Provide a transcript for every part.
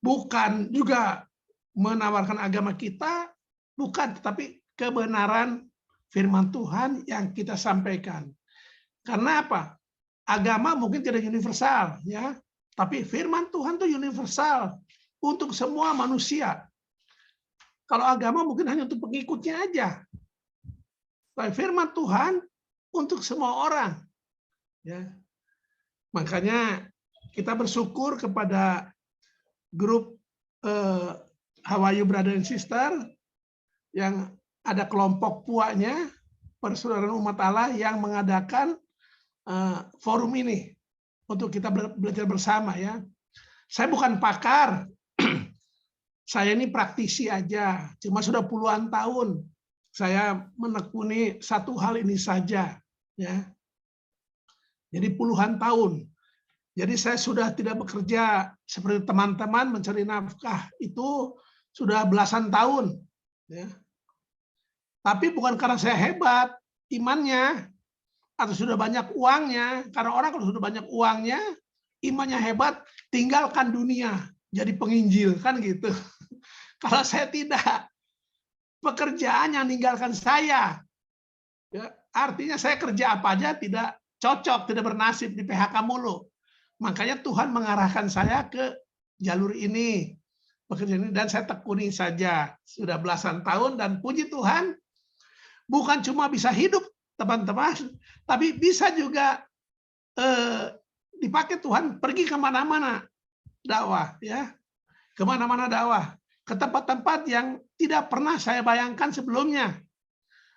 bukan juga menawarkan agama kita, bukan, tetapi kebenaran firman Tuhan yang kita sampaikan. Karena apa? Agama mungkin tidak universal, ya, tapi firman Tuhan itu universal untuk semua manusia. Kalau agama mungkin hanya untuk pengikutnya aja. Tapi firman Tuhan untuk semua orang. Ya. Makanya kita bersyukur kepada grup How are you brother and sister, yang ada kelompok puaknya, Persaudaraan Umat Allah, yang mengadakan forum ini untuk kita belajar bersama, ya. Saya bukan pakar, saya ini praktisi aja, cuma sudah puluhan tahun saya menekuni satu hal ini saja, ya. Jadi puluhan tahun. Jadi saya sudah tidak bekerja seperti teman-teman mencari nafkah itu sudah belasan tahun, ya. Tapi bukan karena saya hebat imannya atau sudah banyak uangnya. Karena orang kalau sudah banyak uangnya, imannya hebat, tinggalkan dunia, jadi penginjil, kan gitu. Kalau saya tidak, pekerjaan yang meninggalkan saya. Ya, artinya saya kerja apa aja tidak cocok, tidak bernasib, di PHK mulu. Makanya Tuhan mengarahkan saya ke jalur ini, pekerjaan ini, dan saya tekuni saja. Sudah belasan tahun, dan puji Tuhan, bukan cuma bisa hidup, teman-teman, tapi bisa juga dipakai Tuhan pergi kemana-mana dakwah, ya, kemana-mana dakwah, ke tempat-tempat yang tidak pernah saya bayangkan sebelumnya.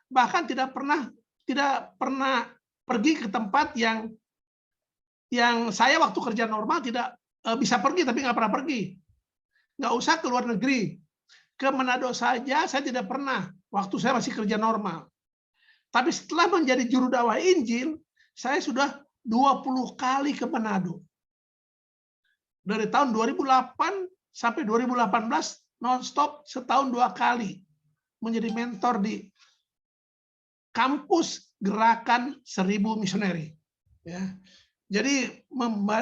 Bahkan tidak pernah pergi ke tempat yang saya waktu kerja normal tidak bisa pergi, tapi nggak pernah pergi. Nggak usah ke luar negeri. Ke Manado saja saya tidak pernah, waktu saya masih kerja normal. Tapi setelah menjadi juru dakwah Injil, saya sudah 20 kali ke Manado. Dari tahun 2008 sampai 2018, non-stop setahun 2 kali. Menjadi mentor di kampus Gerakan 1000 Misioneri. Ya. Jadi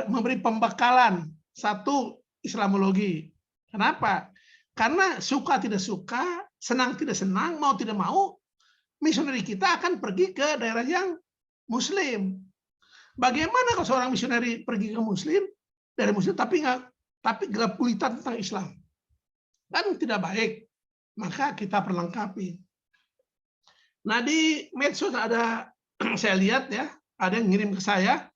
memberi pembekalan, satu, Islamologi. Kenapa? Karena suka tidak suka, senang tidak senang, mau tidak mau, misioneri kita akan pergi ke daerah yang Muslim. Bagaimana kalau seorang misioneri pergi ke Muslim, dari Muslim tapi gelap gulita tentang Islam? Kan tidak baik. Maka kita perlengkapi. Nah, di medsos ada, saya lihat ya, ada yang ngirim ke saya,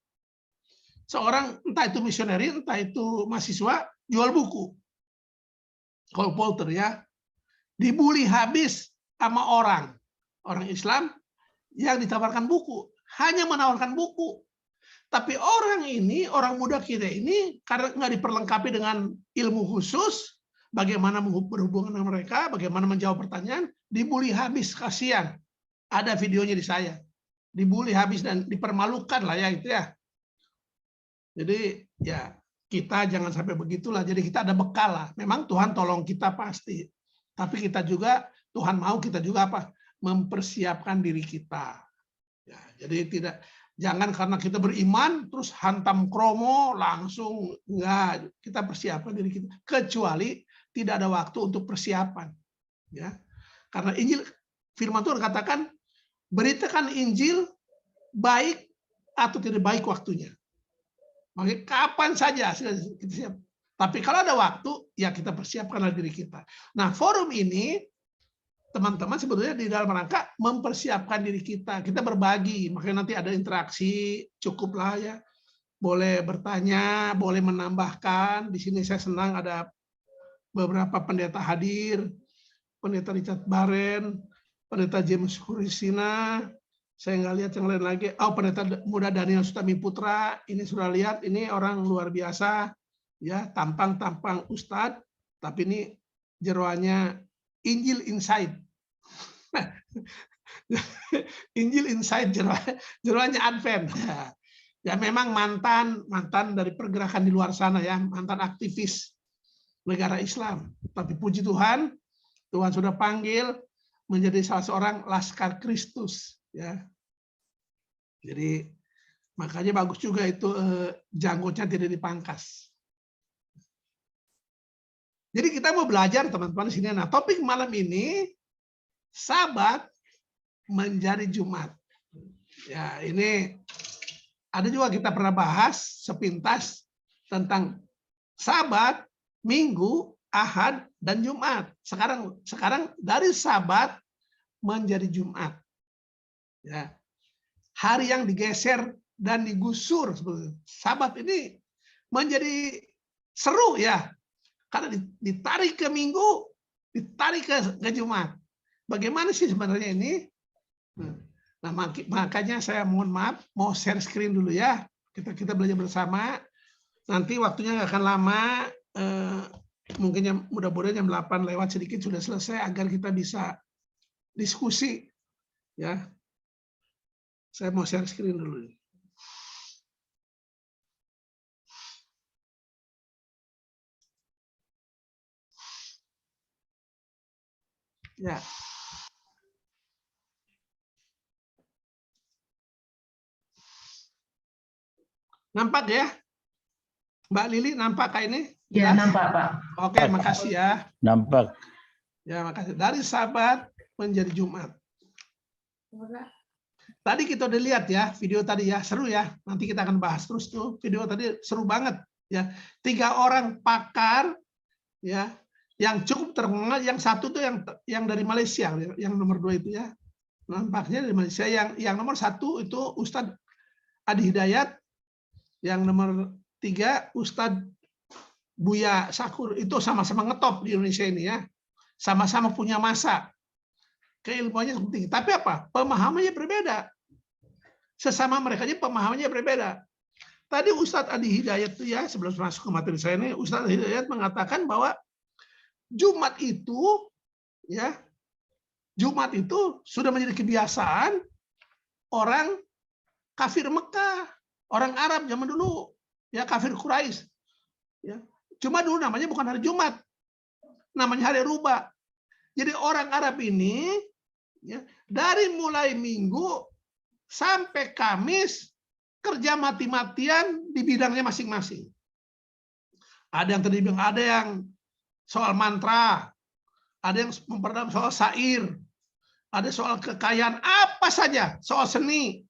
seorang entah itu misioneri, entah itu mahasiswa, jual buku. Cole Porter, ya, dibully habis sama orang Islam yang ditawarkan buku, hanya menawarkan buku. Tapi orang ini, orang muda kita ini, karena nggak diperlengkapi dengan ilmu khusus, bagaimana berhubungan dengan mereka, bagaimana menjawab pertanyaan, dibully habis, kasihan. Ada videonya di saya, dibully habis dan dipermalukan lah ya itu ya. Jadi ya kita jangan sampai begitulah. Jadi kita ada bekal lah. Memang Tuhan tolong kita pasti, tapi kita juga, Tuhan mau kita juga apa? Mempersiapkan diri kita. Ya, jadi jangan karena kita beriman terus hantam kromo langsung, enggak. Kita persiapkan diri kita. Kecuali tidak ada waktu untuk persiapan. Ya, karena Injil, firman Tuhan katakan, beritakan Injil baik atau tidak baik waktunya. Makanya kapan saja kita siap. Tapi kalau ada waktu, ya kita persiapkanlah diri kita. Nah, forum ini, teman-teman, sebetulnya di dalam rangka mempersiapkan diri kita. Kita berbagi, makanya nanti ada interaksi, cukuplah ya. Boleh bertanya, boleh menambahkan. Di sini saya senang ada beberapa pendeta hadir, pendeta Richard Baren, pendeta James Hurisina, saya nggak lihat yang lain lagi. Oh, pendeta muda Daniel Sutami Putra, ini sudah lihat, ini orang luar biasa, ya, tampang ustadz, tapi ini jeroannya Injil Inside. Injil Inside, jeroannya Advent. Ya, memang mantan dari pergerakan di luar sana ya, mantan aktivis negara Islam. Tapi puji Tuhan, Tuhan sudah panggil menjadi salah seorang Laskar Kristus, ya. Jadi makanya bagus juga itu janggutnya tidak dipangkas. Jadi kita mau belajar teman-teman di sini. Nah, topik malam ini Sabat menjadi Jumat. Ya, ini ada juga kita pernah bahas sepintas tentang Sabat, Minggu, Ahad, dan Jumat. Sekarang dari Sabat menjadi Jumat. Ya. Hari yang digeser dan digusur. Sabat ini menjadi seru ya. Karena ditarik ke Minggu, ditarik ke Jumat. Bagaimana sih sebenarnya ini? Nah, makanya saya mohon maaf, mau share screen dulu ya. Kita belajar bersama. Nanti waktunya nggak akan lama. Mungkin mudah-mudahan jam 8 lewat sedikit sudah selesai agar kita bisa diskusi. Ya, saya mau share screen dulu. Ya. Nampak ya? Mbak Lili, nampak kayak ini? Ya, nampak, Pak. Oke, makasih ya. Nampak. Ya, makasih. Dari Sabat menjadi Jumat. Tadi kita udah lihat ya, video tadi ya, seru ya. Nanti kita akan bahas terus tuh. Video tadi seru banget ya. 3 orang pakar ya, yang cukup terkenal. Yang satu tuh yang dari Malaysia, yang nomor 2 itu ya. Nampaknya dari Malaysia. Yang nomor 1 itu Ustadz Adi Hidayat. Yang nomor 3 Ustadz Buya Sakur. Itu sama-sama ngetop di Indonesia ini ya. Sama-sama punya masa. Keilmuannya penting. Tapi apa? Pemahamannya berbeda. Sesama mereka aja pemahamannya berbeda. Tadi Ustadz Adi Hidayat itu ya, sebelum masuk ke materi saya ini, Ustadz Adi Hidayat mengatakan bahwa Jumat itu ya, Jumat itu sudah menjadi kebiasaan orang kafir Mekah, orang Arab zaman dulu, ya kafir Quraisy. Ya. Cuma dulu namanya bukan hari Jumat, namanya hari Ruba. Jadi orang Arab ini ya, dari mulai Minggu sampai Kamis kerja mati-matian di bidangnya masing-masing. Ada yang tadi bilang, ada yang soal mantra, ada yang memperdalam soal syair, ada soal kekayaan, apa saja, soal seni.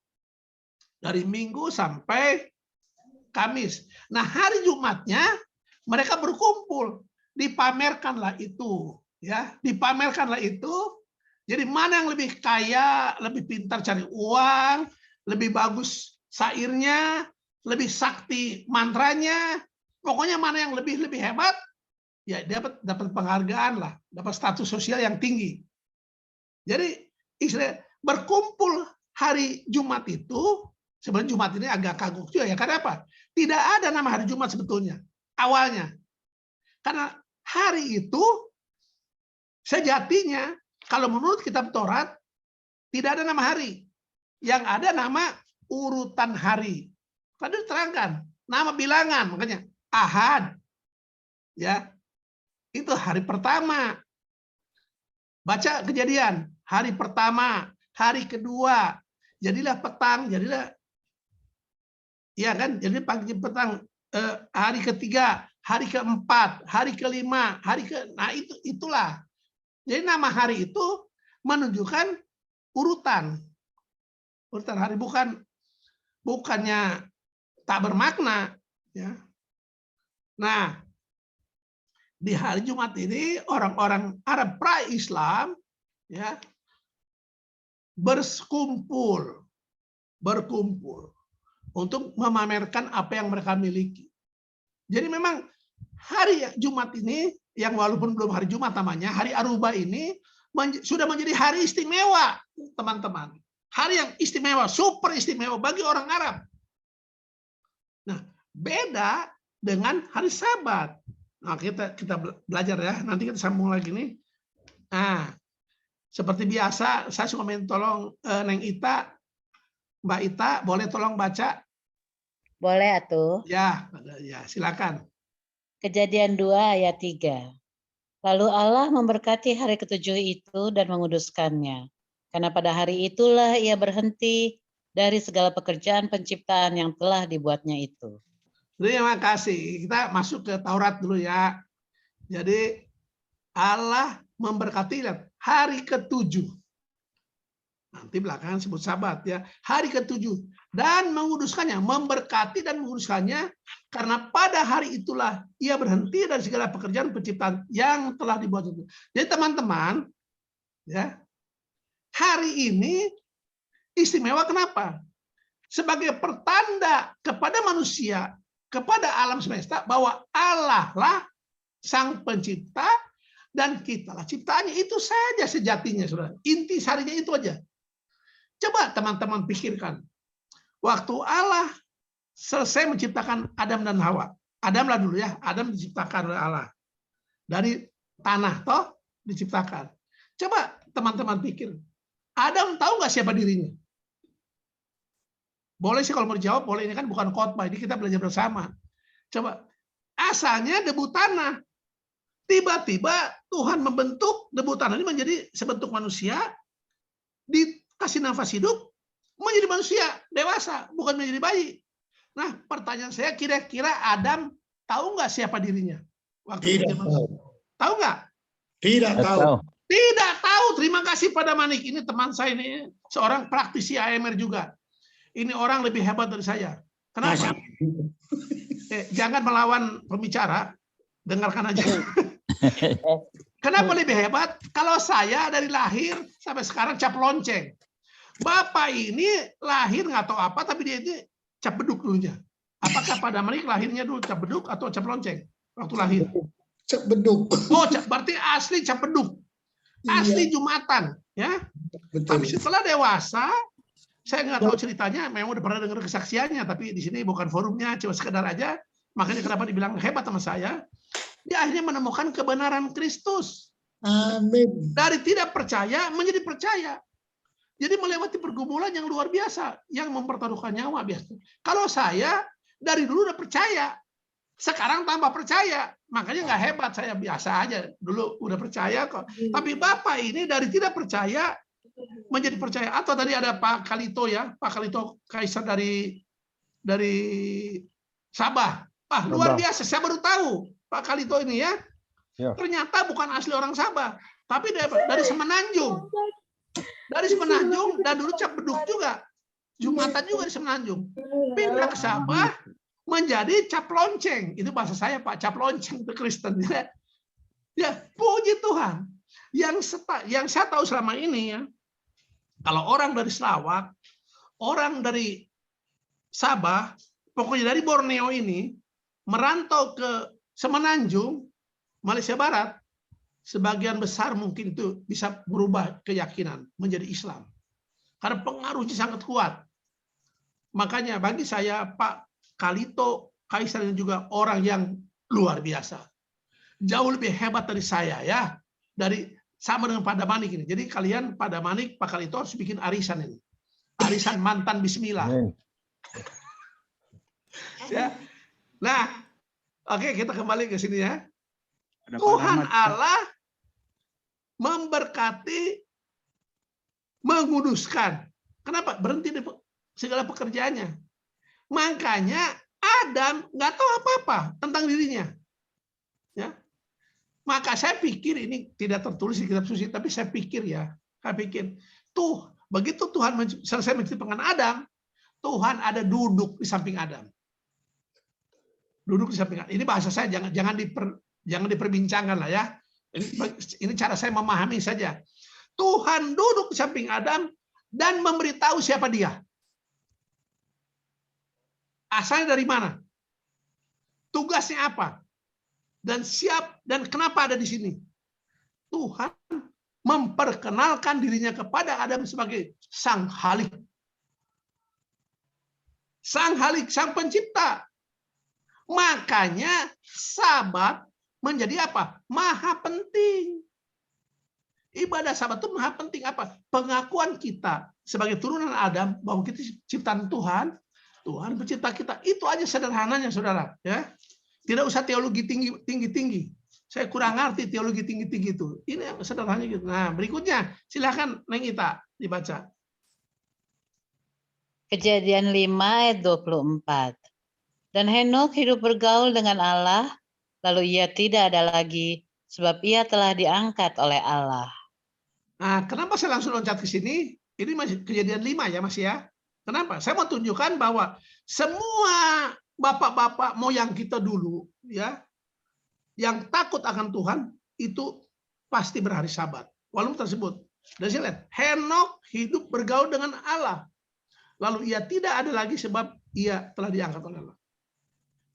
Dari Minggu sampai Kamis. Nah, hari Jumatnya mereka berkumpul, dipamerkanlah itu, ya, dipamerkanlah itu. Jadi mana yang lebih kaya, lebih pintar cari uang, lebih bagus syairnya, lebih sakti mantranya, pokoknya mana yang lebih hebat, ya dapat penghargaan lah, dapat status sosial yang tinggi. Jadi istilah berkumpul hari Jumat itu, sebenarnya Jumat ini agak kagok juga ya, karena apa? Tidak ada nama hari Jumat sebetulnya awalnya, karena hari itu sejatinya kalau menurut kitab Taurat tidak ada nama hari, yang ada nama urutan hari. Tadi diterangkan nama bilangan, makanya Ahad, ya itu hari pertama. Baca Kejadian, hari pertama, hari kedua, jadilah petang, jadilah, ya kan, jadi pagi petang, hari ketiga, hari keempat, hari kelima, nah itulah. Jadi nama hari itu menunjukkan urutan hari, bukannya tak bermakna, ya. Nah, di hari Jumat ini orang-orang Arab pra-Islam ya berkumpul untuk memamerkan apa yang mereka miliki. Jadi memang hari Jumat ini, yang walaupun belum hari Jumat namanya, hari Aruba ini sudah menjadi hari istimewa, teman-teman. Hari yang istimewa, super istimewa bagi orang Arab. Nah, beda dengan hari Sabat. Nah, kita belajar ya, nanti kita sambung lagi nih. Nah, seperti biasa, saya suka minta tolong Neng Ita, Mbak Ita, boleh tolong baca? Boleh atuh. Ya, silakan. Kejadian 2 ayat 3. Lalu Allah memberkati hari ketujuh itu dan menguduskannya. Karena pada hari itulah ia berhenti dari segala pekerjaan penciptaan yang telah dibuatnya itu. Terima kasih. Kita masuk ke Taurat dulu ya. Jadi Allah memberkati, lihat, hari ke-7. Nanti belakangan sebut Sabat ya. Hari ke-7 dan menguduskannya, memberkati dan menguduskannya, karena pada hari itulah ia berhenti dari segala pekerjaan penciptaan yang telah dibuat itu. Jadi teman-teman, ya, hari ini istimewa kenapa? Sebagai pertanda kepada manusia, kepada alam semesta, bahwa Allah lah sang pencipta dan kitalah ciptaannya. Itu saja sejatinya, saudara. Inti sarinya itu aja. Coba teman-teman pikirkan. Waktu Allah selesai menciptakan Adam dan Hawa. Adam lah dulu ya. Adam diciptakan oleh Allah. Dari tanah toh diciptakan. Coba teman-teman pikir. Adam tahu nggak siapa dirinya? Boleh sih kalau mau dijawab, boleh. Ini kan bukan khotbah, ini kita belajar bersama. Coba. Asalnya debu tanah. Tiba-tiba Tuhan membentuk debu tanah ini menjadi sebentuk manusia, dikasih nafas hidup, menjadi manusia dewasa, bukan menjadi bayi. Nah, pertanyaan saya, kira-kira Adam tahu nggak siapa dirinya? Waktu Tidak tahu. Tahu nggak? Tidak tahu. Tidak tahu. Terima kasih pada Manik. Ini teman saya ini seorang praktisi AMR juga. Ini orang lebih hebat dari saya. Kenapa? Jangan melawan pembicara, dengarkan aja. Kenapa lebih hebat? Kalau saya dari lahir sampai sekarang cap lonceng. Bapak ini lahir nggak tahu apa, tapi dia ini cap beduk dulunya. Apakah pada Manik lahirnya dulu cap beduk atau cap lonceng waktu lahir? Cap beduk. Oh, berarti asli cap beduk. Asli Iya. Jumatan, ya. Betul. Tapi setelah dewasa, saya nggak tahu ceritanya, memang udah pernah dengar kesaksiannya, tapi di sini bukan forumnya, cuma sekedar aja. Makanya kenapa dibilang hebat sama saya? Dia akhirnya menemukan kebenaran Kristus. Amin. Dari tidak percaya menjadi percaya. Jadi melewati pergumulan yang luar biasa, yang mempertaruhkan nyawa biasa. Kalau saya dari dulu udah percaya, sekarang tambah percaya, makanya nggak hebat, saya biasa aja. Dulu udah percaya kok. Tapi Bapak ini dari tidak percaya menjadi percaya. Atau tadi ada Pak Kalito ya, Pak Kalito Kaisar dari Sabah. Ah, luar biasa, saya baru tahu Pak Kalito ini ya. Ternyata bukan asli orang Sabah, tapi dari Semenanjung. Dari Semenanjung, dan dulu cap beduk juga. Jumatan juga di Semenanjung. Pindah ke Sabah, menjadi cap lonceng. Itu bahasa saya, Pak, cap lonceng ke Kristen. Ya, puji Tuhan. Yang saya tahu selama ini ya, kalau orang dari Sarawak, orang dari Sabah, pokoknya dari Borneo ini, merantau ke Semenanjung, Malaysia Barat, sebagian besar mungkin itu bisa berubah keyakinan menjadi Islam. Karena pengaruhnya sangat kuat. Makanya bagi saya Pak Kalito Kaisar juga orang yang luar biasa. Jauh lebih hebat dari saya ya. Dari sama dengan Pak Damanik ini. Jadi kalian Pak Damanik, Pak Kalito harus bikin arisan ini. Arisan mantan bismillah. Ya. Nah, oke, kita kembali ke sini ya. Tuhan Allah memberkati, menguduskan. Kenapa? Berhenti di segala pekerjaannya. Makanya Adam nggak tahu apa-apa tentang dirinya. Ya. Maka saya pikir ini tidak tertulis di kitab suci, tapi saya pikir ya, begitu Tuhan selesai menciptakan Adam, Tuhan ada duduk di samping Adam. Duduk di samping Adam. Ini bahasa saya, jangan diperbincangkan lah ya. Ini cara saya memahami saja. Tuhan duduk di samping Adam dan memberitahu siapa dia. Asalnya dari mana? Tugasnya apa? Dan kenapa ada di sini? Tuhan memperkenalkan dirinya kepada Adam sebagai Sang Halik. Sang Halik, Sang Pencipta. Makanya Sabat menjadi apa? Maha penting. Ibadah Sabat itu maha penting apa? Pengakuan kita sebagai turunan Adam bahwa kita ciptaan Tuhan, Tuhan pencipta kita. Itu aja sederhananya, saudara. Ya, tidak usah teologi tinggi. Saya kurang ngerti teologi tinggi itu. Ini yang sederhananya gitu. Nah, berikutnya silakan Neng Ita dibaca. Kejadian 5 ayat 24. Dan Henokh hidup bergaul dengan Allah lalu ia tidak ada lagi, sebab ia telah diangkat oleh Allah. Nah, kenapa saya langsung loncat ke sini? Ini masih Kejadian 5 ya, Mas ya. Kenapa? Saya mau tunjukkan bahwa semua bapak-bapak moyang kita dulu ya, yang takut akan Tuhan itu pasti berhari Sabat. Walaupun tersebut. Dan saya lihat, Henok hidup bergaul dengan Allah. Lalu ia tidak ada lagi sebab ia telah diangkat oleh Allah.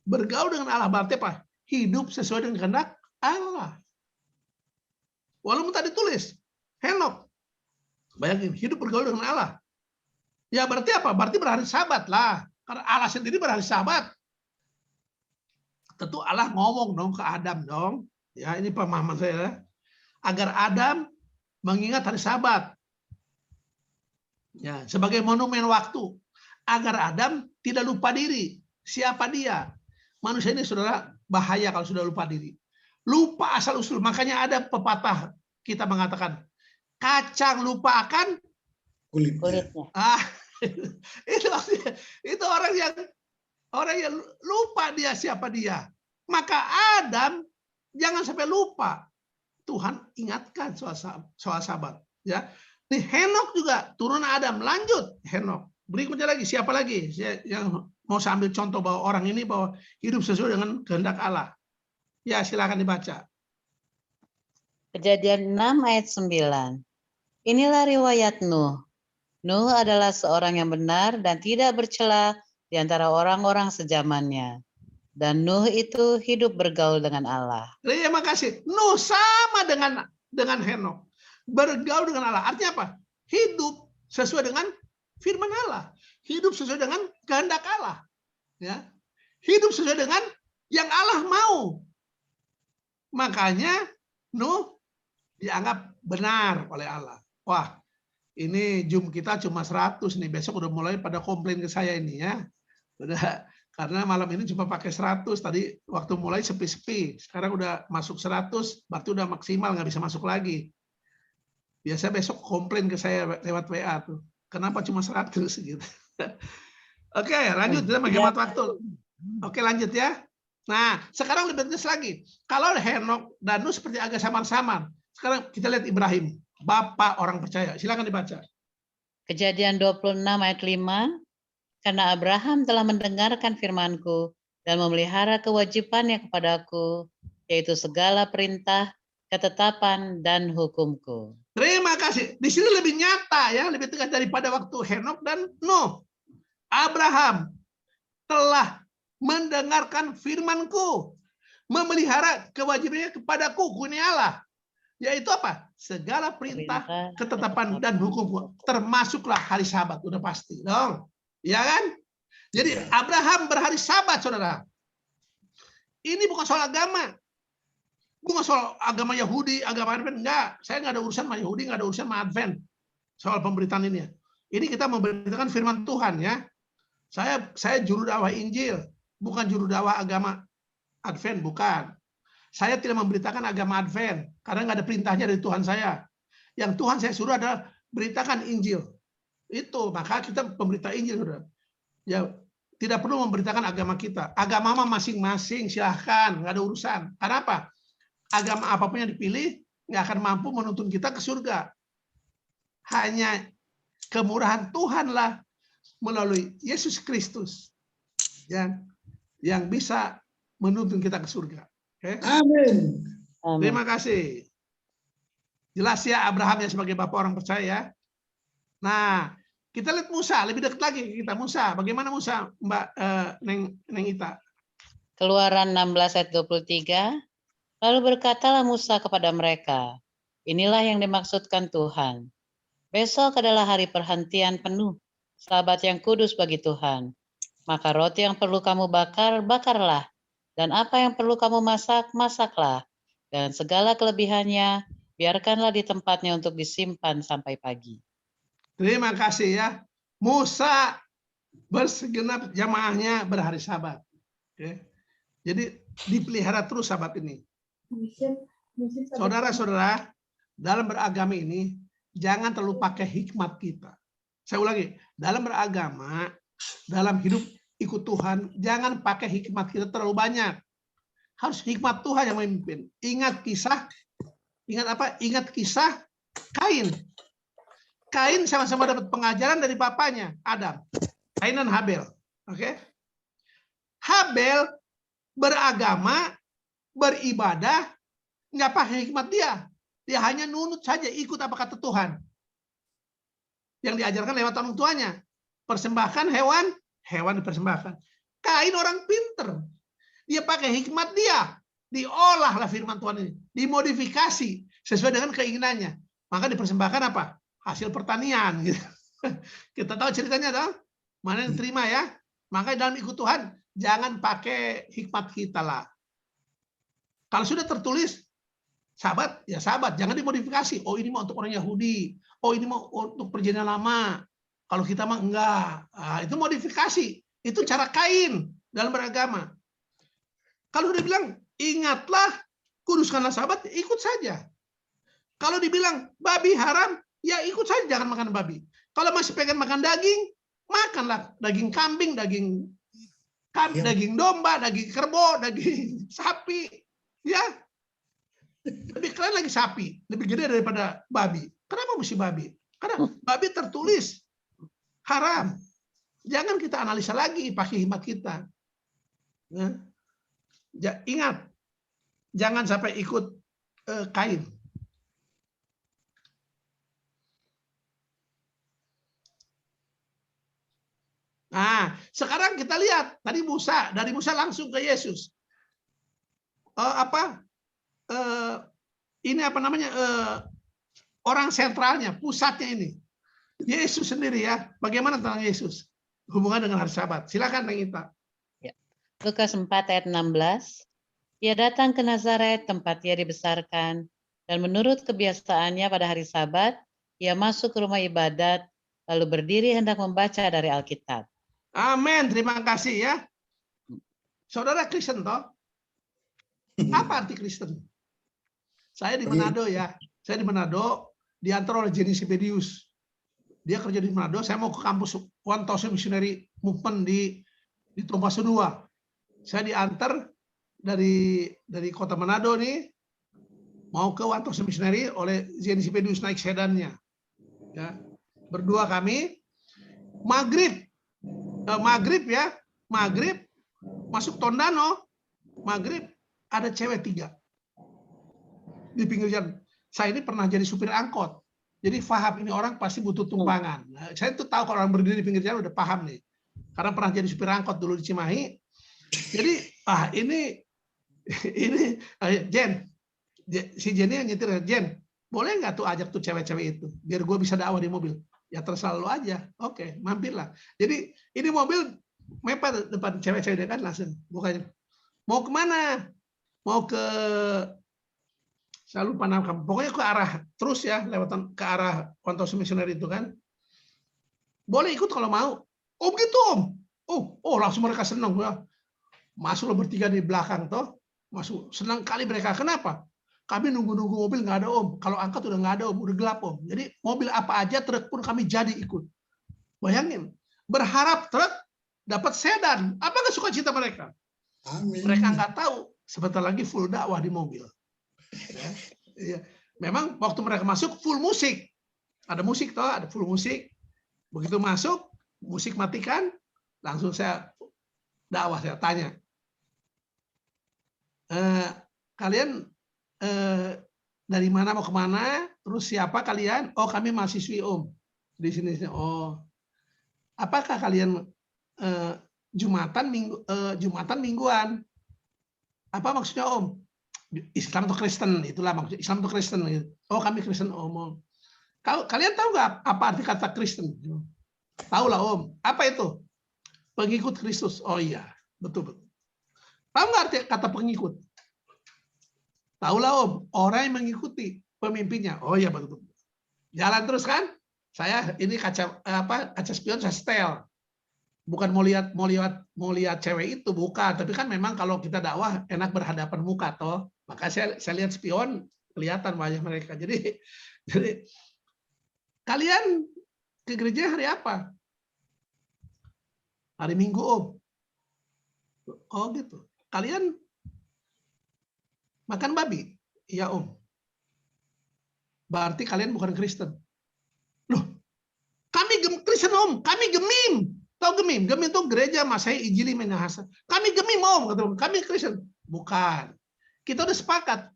Bergaul dengan Allah berarti apa? Hidup sesuai dengan kehendak Allah. Walaupun tadi tulis, Henok, bayangin, hidup bergaul dengan Allah. Ya berarti apa? Berarti berhari Sabat lah. Karena Allah sendiri berhari Sabat. Tentu Allah ngomong dong ke Adam dong. Ya ini pemahaman saya. Agar Adam mengingat hari Sabat. Ya, sebagai monumen waktu. Agar Adam tidak lupa diri. Siapa dia? Manusia ini saudara bahaya kalau sudah lupa diri. Lupa asal usul. Makanya ada pepatah kita mengatakan, kacang lupa akan Kulitnya. itu orang yang lupa dia siapa dia. Maka Adam jangan sampai lupa. Tuhan ingatkan soal Sabat. Ya, nih Henok juga turun Adam. Lanjut Henok. Berikutnya lagi siapa lagi? Yang mau saya ambil contoh bahwa orang ini bahwa hidup sesuai dengan kehendak Allah. Ya silakan dibaca. Kejadian 6 ayat 9. Inilah riwayat Nuh. Nuh adalah seorang yang benar dan tidak bercela di antara orang-orang sezamannya. Dan Nuh itu hidup bergaul dengan Allah. Terima kasih. Nuh sama dengan Henok. Bergaul dengan Allah. Artinya apa? Hidup sesuai dengan firman Allah. Hidup sesuai dengan kehendak Allah. Ya. Hidup sesuai dengan yang Allah mau. Makanya Nuh dianggap benar oleh Allah. Wah, ini Zoom kita cuma 100 nih. Besok udah mulai pada komplain ke saya ini ya. Udah, karena malam ini cuma pakai 100. Tadi waktu mulai sepi-sepi. Sekarang udah masuk 100, berarti udah maksimal, nggak bisa masuk lagi. Biasa besok komplain ke saya lewat WA tuh. Kenapa cuma 100 gitu. Oke, lanjut kita menghemat waktu. Oke, lanjut ya. Nah, sekarang lebih tegas lagi. Kalau Henok dan Nuh seperti agak samar-samar. Sekarang kita lihat Ibrahim, bapak orang percaya. Silakan dibaca. Kejadian 26 ayat 5. Karena Abraham telah mendengarkan firman-Ku dan memelihara kewajibannya kepadaku, yaitu segala perintah, ketetapan, dan hukum-Ku. Terima kasih. Di sini lebih nyata ya, lebih tegas daripada waktu Henok dan Nuh. Abraham telah mendengarkan firman-Ku, memelihara kewajibannya kepadaku, kuni Allah. Yaitu apa? Segala perintah, ketetapan, dan hukum. Termasuklah hari Sabat. Udah pasti dong. Ya kan? Jadi Abraham berhari Sabat, saudara. Ini bukan soal agama. Bukan soal agama Yahudi, agama Advent. Enggak. Saya nggak ada urusan sama Yahudi, nggak ada urusan sama Advent. Soal pemberitaan ini. Ini kita memberitakan firman Tuhan ya. Saya juru dakwah Injil. Bukan juru dakwah agama Advent. Bukan. Saya tidak memberitakan agama Advent karena nggak ada perintahnya dari Tuhan saya. Yang Tuhan saya suruh adalah beritakan Injil. Itu maka kita pemberita Injil, saudara. Ya tidak perlu memberitakan agama kita. Agama masing-masing silahkan, nggak ada urusan. Karena apa? Agama apapun yang dipilih nggak akan mampu menuntun kita ke surga. Hanya kemurahan Tuhanlah melalui Yesus Kristus yang bisa menuntun kita ke surga. Okay? Amin. Terima kasih. Jelas ya Abraham ya sebagai bapak orang percaya. Nah, kita lihat Musa lebih dekat lagi kita Musa. Bagaimana Musa, Mbak Neng Ita? Keluaran 16 ayat 23. Lalu berkatalah Musa kepada mereka, inilah yang dimaksudkan Tuhan. Besok adalah hari perhentian penuh, Sabat yang kudus bagi Tuhan. Maka roti yang perlu kamu bakar, bakarlah. Dan apa yang perlu kamu masak, masaklah. Dan segala kelebihannya, biarkanlah di tempatnya untuk disimpan sampai pagi. Terima kasih ya. Musa bersegenap jamaahnya berhari Sabat. Oke. Jadi dipelihara terus Sabat ini. Saudara-saudara, dalam beragama ini, jangan terlalu pakai hikmat kita. Saya ulangi, dalam beragama, dalam hidup ikut Tuhan, jangan pakai hikmat kita terlalu banyak. harus hikmat Tuhan yang memimpin. Ingat apa? Ingat kisah Kain. Kain sama-sama dapat pengajaran dari bapaknya, Adam. Kain dan Habel. Oke. Habel beragama, beribadah, nggak pakai hikmat dia. Dia hanya nunut saja, ikut apa kata Tuhan. Yang diajarkan lewat orang tuanya. Persembahkan hewan dipersembahkan. Kain orang pinter. Dia pakai hikmat dia. Diolahlah firman Tuhan ini. Dimodifikasi sesuai dengan keinginannya. Maka dipersembahkan apa? Hasil pertanian. Gitu. Kita tahu ceritanya dong. Mana yang terima ya? Makanya dalam ikut Tuhan, jangan pakai hikmat kita lah. Kalau sudah tertulis, sahabat, ya sahabat, jangan dimodifikasi. Oh ini mau untuk orang Yahudi. Oh ini mau untuk perjanjian lama. Kalau kita mah enggak. Nah, itu modifikasi. Itu cara Kain dalam beragama. Kalau dia bilang, ingatlah, kuduskanlah sahabat, ikut saja. Kalau dibilang babi haram, ya ikut saja, jangan makan babi. Kalau masih pengen makan daging, makanlah daging kambing, daging domba, daging kerbau, daging sapi. Ya, lebih keren lagi sapi, lebih gede daripada babi. Kenapa mesti babi? Karena babi tertulis haram. Jangan kita analisa lagi pakai hikmat kita. Ingat, jangan sampai ikut Kain. Nah, sekarang kita lihat tadi Musa, dari Musa langsung ke Yesus. Ini apa namanya? Orang sentralnya, pusatnya ini. Yesus sendiri ya. Bagaimana tentang Yesus? Hubungan dengan hari Sabat. Silakan Neng Ita. Ya. Lukas 4 ayat 16. Ia datang ke Nazaret tempat ia dibesarkan, dan menurut kebiasaannya pada hari Sabat, ia masuk ke rumah ibadat, lalu berdiri hendak membaca dari Alkitab. Amin, terima kasih ya. Saudara Kristen toh? Apa arti Kristen? Saya di Manado ya. Saya di Manado, diantar oleh Jenny Sibelius. Dia kerja di Manado, saya mau ke kampus One Thousand Missionary Movement di Tompaso 2. Saya diantar dari kota Manado nih, mau ke One Thousand Missionary oleh Jenny Sibelius naik sedannya. Ya. Berdua kami, maghrib masuk Tondano, maghrib ada cewek 3 di pinggir jalan. Saya ini pernah jadi supir angkot, jadi paham ini orang pasti butuh tumpangan. Nah, saya tuh tahu kalau orang berdiri di pinggir jalan udah paham nih, karena pernah jadi supir angkot dulu di Cimahi. Jadi ini Jen, si Jenny yang nyetir, Jen, boleh nggak tuh ajak tuh cewek-cewek itu, biar gue bisa dakwah di mobil. Ya terserah lo aja. Oke, mampirlah. Jadi ini mobil mepet depan cewek-cewek kan langsung bukanya. Mau kemana? Mau ke, saya lupa nama kamu. Pokoknya ke arah terus ya, lewatan ke arah One Thousand Missionary itu kan. Boleh ikut kalau mau. Oh begitu Om. Oh langsung mereka senang ya. Masuklah bertiga di belakang toh. Masuk senang kali mereka. Kenapa? Kami nunggu-nunggu mobil nggak ada Om. Kalau angkat udah nggak ada Om, udah gelap Om. Jadi mobil apa aja, truk pun kami jadi ikut. Bayangin, berharap truk dapat sedan. Apa nggak suka cita mereka? Amin. Mereka nggak tahu sebentar lagi full dakwah di mobil. Ya. Memang waktu mereka masuk full musik. Ada musik toh, ada full musik. Begitu masuk, musik matikan, langsung saya dakwah, saya tanya. Kalian dari mana mau kemana? Terus siapa kalian? Oh kami mahasiswi Om di sini. Oh, apakah kalian Jumatan mingguan? Apa maksudnya Om? Islam atau Kristen? Itulah maksudnya Islam atau Kristen. Oh kami Kristen Om. Kalian tahu nggak apa arti kata Kristen? Tahu lah Om. Apa itu? Pengikut Kristus. Oh iya, betul. Tahu nggak arti kata pengikut? Tahulah Om, orang yang mengikuti pemimpinnya. Oh iya betul. Jalan terus kan? Saya ini kaca spion saya setel. Bukan mau lihat cewek itu, bukan. Tapi kan memang kalau kita dakwah enak berhadapan muka toh. Maka saya lihat spion, kelihatan wajah mereka. Jadi kalian ke gereja hari apa? Hari Minggu Om. Oh gitu. Kalian Makan babi? Iya Om. Berarti kalian bukan Kristen. Loh, kami Kristen Om, kami Gemim. Tahu Gemim? Gemim itu gereja Masehi Injili Minahasa. Kami Gemim Om, kata Om. Kami Kristen. Bukan. Kita udah sepakat.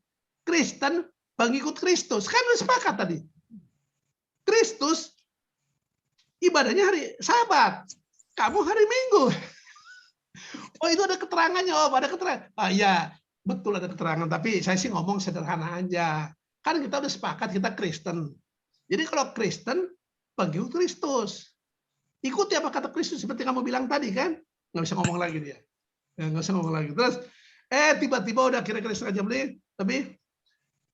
Kristen pengikut Kristus. Kan udah sepakat tadi. Kristus ibadahnya hari Sabat. Kamu hari Minggu. Oh itu ada keterangannya Om, ada keterangan. Ah iya, betul ada keterangan. Tapi saya sih ngomong sederhana aja. Kan kita udah sepakat kita Kristen. Jadi kalau Kristen pengikut Kristus. Ikuti apa kata Kristus seperti kamu bilang tadi kan? Nggak bisa ngomong lagi dia. Nggak bisa ngomong lagi. Terus tiba-tiba udah kira-kira setengah jam lebih.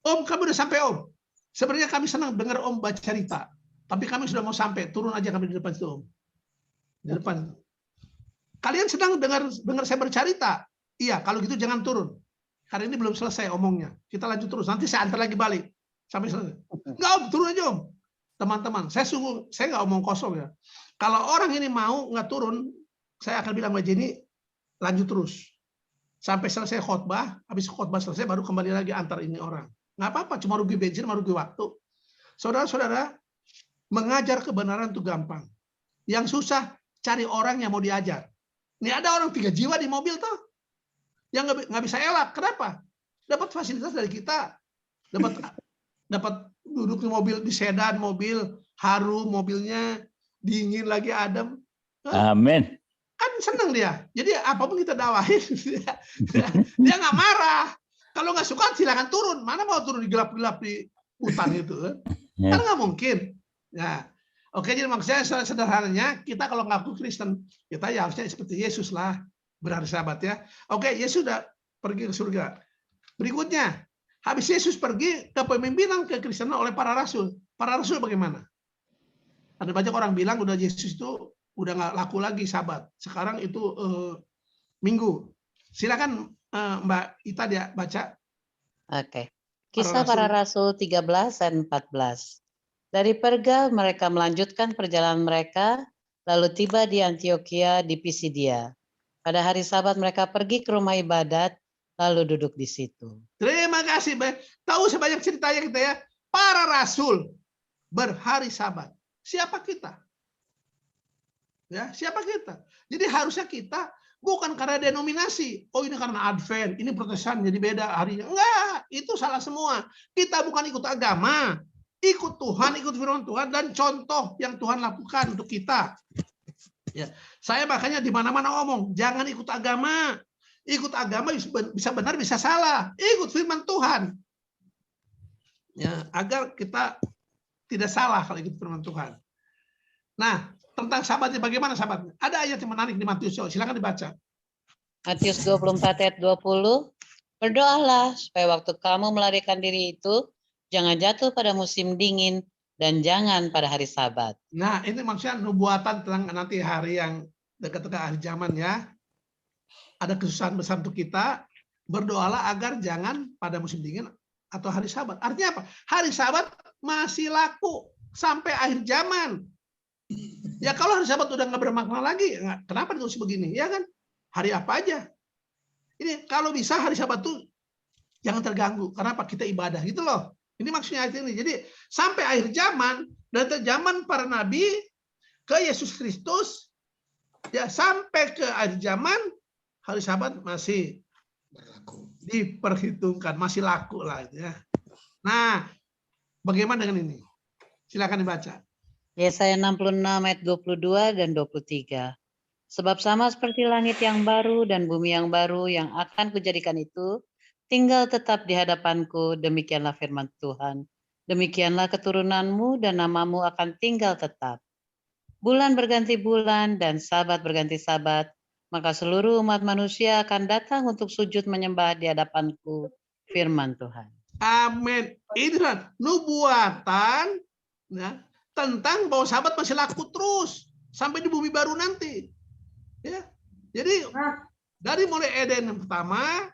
Om kami udah sampai Om. Sebenarnya kami senang dengar Om baca cerita. Tapi kami sudah mau sampai. Turun aja kami di depan itu Om. Di depan. Kalian sedang dengar saya bercerita? Iya, kalau gitu jangan turun. Karena ini belum selesai omongnya. Kita lanjut terus. Nanti saya antar lagi balik. Sampai selesai. Enggak Om, turun aja Om. Teman-teman, saya nggak omong kosong ya. Kalau orang ini mau nggak turun, saya akan bilang sama Jenny, lanjut terus. Sampai selesai khotbah, habis khotbah selesai baru kembali lagi antar ini orang. Nggak apa-apa, cuma rugi bensin, cuma rugi waktu. Saudara-saudara, mengajar kebenaran itu gampang. Yang susah, cari orang yang mau diajar. Ini ada orang 3 jiwa di mobil tuh, yang nggak bisa elak. Kenapa? Dapat fasilitas dari kita, dapat duduk di mobil, di sedan mobil, harum mobilnya, dingin lagi adem. Amin. Kan senang dia. Jadi apapun kita dakwahin, dia nggak marah. Kalau nggak suka silakan turun. Mana mau turun di gelap-gelap di hutan itu? Kan nggak mungkin. Ya, oke. Jadi maksudnya sederhananya kita kalau ngaku Kristen, kita ya harusnya seperti Yesus lah, berhari Sabat ya. Oke, Yesus sudah pergi ke surga. Berikutnya, habis Yesus pergi, kepemimpinan kekristenan oleh para rasul. Para rasul bagaimana? Ada banyak orang bilang udah Yesus itu udah nggak laku lagi Sabat. Sekarang itu Minggu. Silakan Mbak Ita dia baca. Oke. Kisah para Rasul 13 dan 14. Dari Perga mereka melanjutkan perjalanan mereka, lalu tiba di Antioquia di Pisidia. Pada hari Sabat mereka pergi ke rumah ibadat, lalu duduk di situ. Terima kasih. Tahu sebanyak ceritanya kita ya. Para rasul berhari Sabat. Siapa kita? Ya, siapa kita? Jadi harusnya kita bukan karena denominasi. Oh ini karena Advent, ini Protestan jadi beda harinya. Enggak, itu salah semua. Kita bukan ikut agama. Ikut Tuhan, ikut firman Tuhan dan contoh yang Tuhan lakukan untuk kita. Ya, saya makanya di mana-mana ngomong, jangan ikut agama. Ikut agama bisa benar, bisa salah. Ikut firman Tuhan. Ya, agar kita tidak salah kalau ikut firman Tuhan. Nah, tentang Sabatnya bagaimana Sabatnya? Ada ayat yang menarik di Matius, silakan dibaca. Matius 24 ayat 20. Berdoalah supaya waktu kamu melarikan diri itu jangan jatuh pada musim dingin dan jangan pada hari Sabat. Nah, ini maksudnya nubuatan tentang nanti hari yang dekat-dekat akhir zaman ya. Ada kesusahan besar untuk kita, berdoalah agar jangan pada musim dingin atau hari Sabat. Artinya apa? Hari Sabat masih laku sampai akhir zaman. Ya kalau hari Sabat udah nggak bermakna lagi, kenapa ditulis begini? Ya kan? Hari apa aja? Ini kalau bisa hari Sabat tuh jangan terganggu. Kenapa? Kita ibadah gitu loh. Ini maksudnya ayat ini. Jadi sampai akhir zaman, dan zaman para nabi ke Yesus Kristus, ya sampai ke akhir zaman, hari Sabat masih berlaku, diperhitungkan, masih laku lah. Ya. Nah, bagaimana dengan ini? Silakan dibaca. Yesaya 66 ayat 22 dan 23. Sebab sama seperti langit yang baru dan bumi yang baru yang akan kujadikan itu, tinggal tetap di hadapanku, demikianlah firman Tuhan. Demikianlah keturunanmu dan namamu akan tinggal tetap. Bulan berganti bulan dan Sabat berganti Sabat, maka seluruh umat manusia akan datang untuk sujud menyembah di hadapanku, firman Tuhan. Amin. Ini kan nubuatan ya, tentang bahwa Sabat masih laku terus sampai di bumi baru nanti. Ya. Jadi dari mulai Eden yang pertama,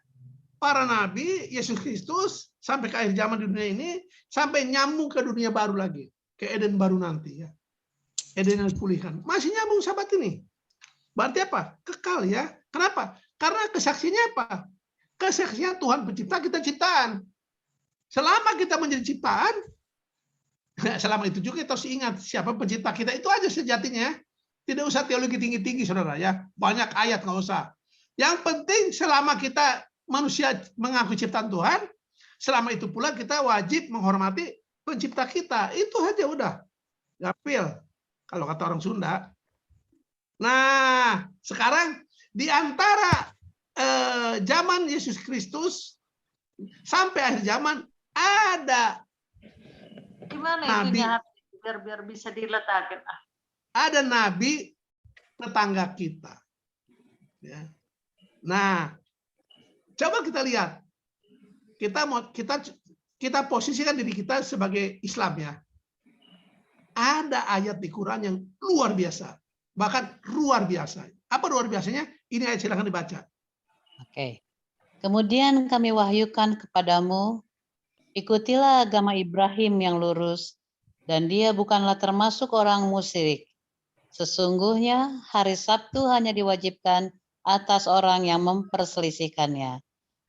para nabi, Yesus Kristus, sampai ke akhir zaman di dunia ini, sampai nyambung ke dunia baru lagi. Ke Eden baru nanti. Ya. Eden yang dipulihkan. Masih nyambung Sabat ini. Berarti apa? Kekal ya. Kenapa? Karena kesaksiannya apa? kesaksian Tuhan pencipta, kita ciptaan. Selama kita menjadi ciptaan, selama itu juga kita harus ingat siapa pencipta kita, itu aja sejatinya. Tidak usah teologi tinggi-tinggi, saudara ya. Banyak ayat nggak usah. Yang penting selama kita manusia mengaku ciptaan Tuhan, selama itu pula kita wajib menghormati pencipta kita. Itu aja udah. Gapil, kalau kata orang Sunda. Nah, sekarang di antara zaman Yesus Kristus sampai akhir zaman ada Gimana nabi, itunya biar bisa diletakkan? ada nabi tetangga kita. Ya. Nah, coba kita lihat. Kita posisikan diri kita sebagai Islam ya. Ada ayat di Quran yang luar biasa, bahkan luar biasa. Apa luar biasanya? Ini ayat, silakan dibaca. Oke. Kemudian kami wahyukan kepadamu, ikutilah agama Ibrahim yang lurus, dan dia bukanlah termasuk orang musyrik. Sesungguhnya hari Sabtu hanya diwajibkan atas orang yang memperselisihkannya.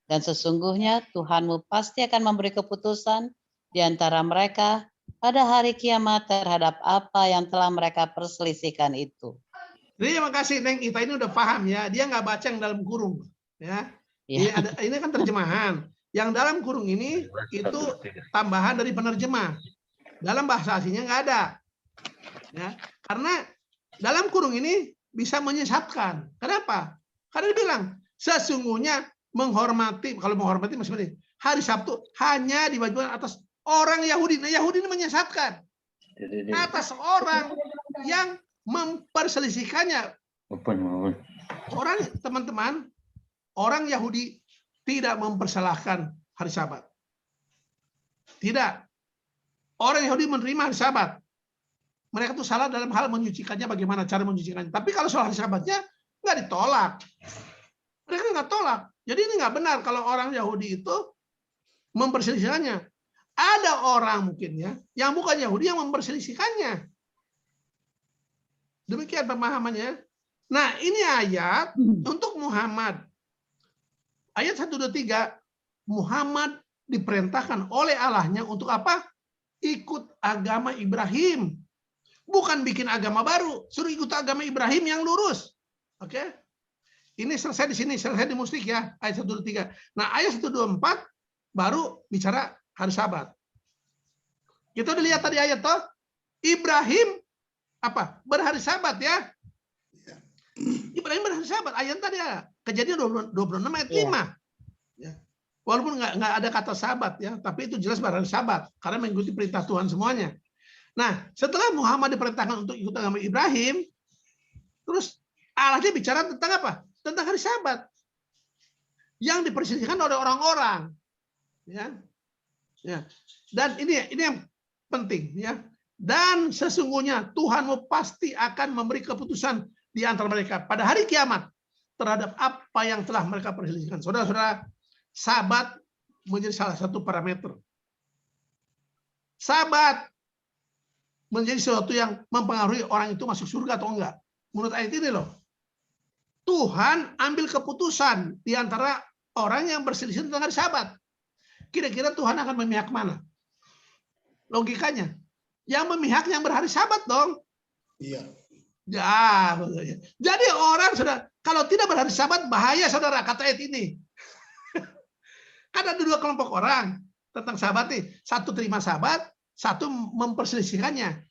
Dan sesungguhnya Tuhanmu pasti akan memberi keputusan di antara mereka pada hari kiamat terhadap apa yang telah mereka perselisihkan itu. Terima kasih, Neng Ita ini udah paham ya. Dia nggak baca yang dalam kurung, ya. Ya. Ini kan terjemahan. Yang dalam kurung ini itu tambahan dari penerjemah. Dalam bahasa aslinya nggak ada, ya. Karena dalam kurung ini bisa menyesatkan. Kenapa? Karena dia bilang sesungguhnya menghormati, kalau menghormati maksudnya hari Sabtu hanya diwajibkan atas orang Yahudi. Nah, Yahudi ini menyesatkan atas orang yang memperselisihkannya. Orang, teman-teman, orang Yahudi tidak mempersalahkan hari Sabat. Tidak. Orang Yahudi menerima hari Sabat. Mereka tuh salah dalam hal menyucikannya, bagaimana cara menyucikannya. Tapi kalau soal hari Sabatnya nggak ditolak. Mereka nggak tolak. Jadi ini nggak benar kalau orang Yahudi itu memperselisihkannya. Ada orang mungkin ya yang bukan Yahudi yang memperselisihkannya. Demikian pemahamannya. Nah, ini ayat untuk Muhammad. Ayat 123, Muhammad diperintahkan oleh Allahnya untuk apa? Ikut agama Ibrahim. Bukan bikin agama baru, suruh ikut agama Ibrahim yang lurus. Oke? Ini selesai di sini, selesai di musrik ya, ayat 123. Nah, ayat 124 baru bicara hari Sabat. Kita udah lihat tadi ayat toh, Ibrahim apa? Berhari Sabat ya. Ibrahim berhari Sabat. Ayat tadi ya. Kejadian 26 ayat 5. Ya. Walaupun nggak ada kata Sabat ya, tapi itu jelas berhari Sabat karena mengikuti perintah Tuhan semuanya. Nah, setelah Muhammad diperintahkan untuk ikut agama Ibrahim, terus Allahnya bicara tentang apa? Tentang hari Sabat yang diperselisihkan oleh orang-orang. Ya. Ya. Dan ini yang penting ya. Dan sesungguhnya Tuhanmu pasti akan memberi keputusan di antara mereka pada hari kiamat terhadap apa yang telah mereka perselisihkan. Saudara-saudara, Sabat menjadi salah satu parameter. Sabat menjadi sesuatu yang mempengaruhi orang itu masuk surga atau enggak. Menurut ayat ini loh. Tuhan ambil keputusan di antara orang yang berselisih tentang hari Sabat. Kira-kira Tuhan akan memihak mana? Logikanya. Yang memihak yang berhari Sabat dong. Iya. Ya, jadi orang saudara, kalau tidak berhari Sabat bahaya saudara, kata ayat ini. Kan ada dua kelompok orang tentang Sabat nih. Satu terima Sabat, satu memperselisihkannya.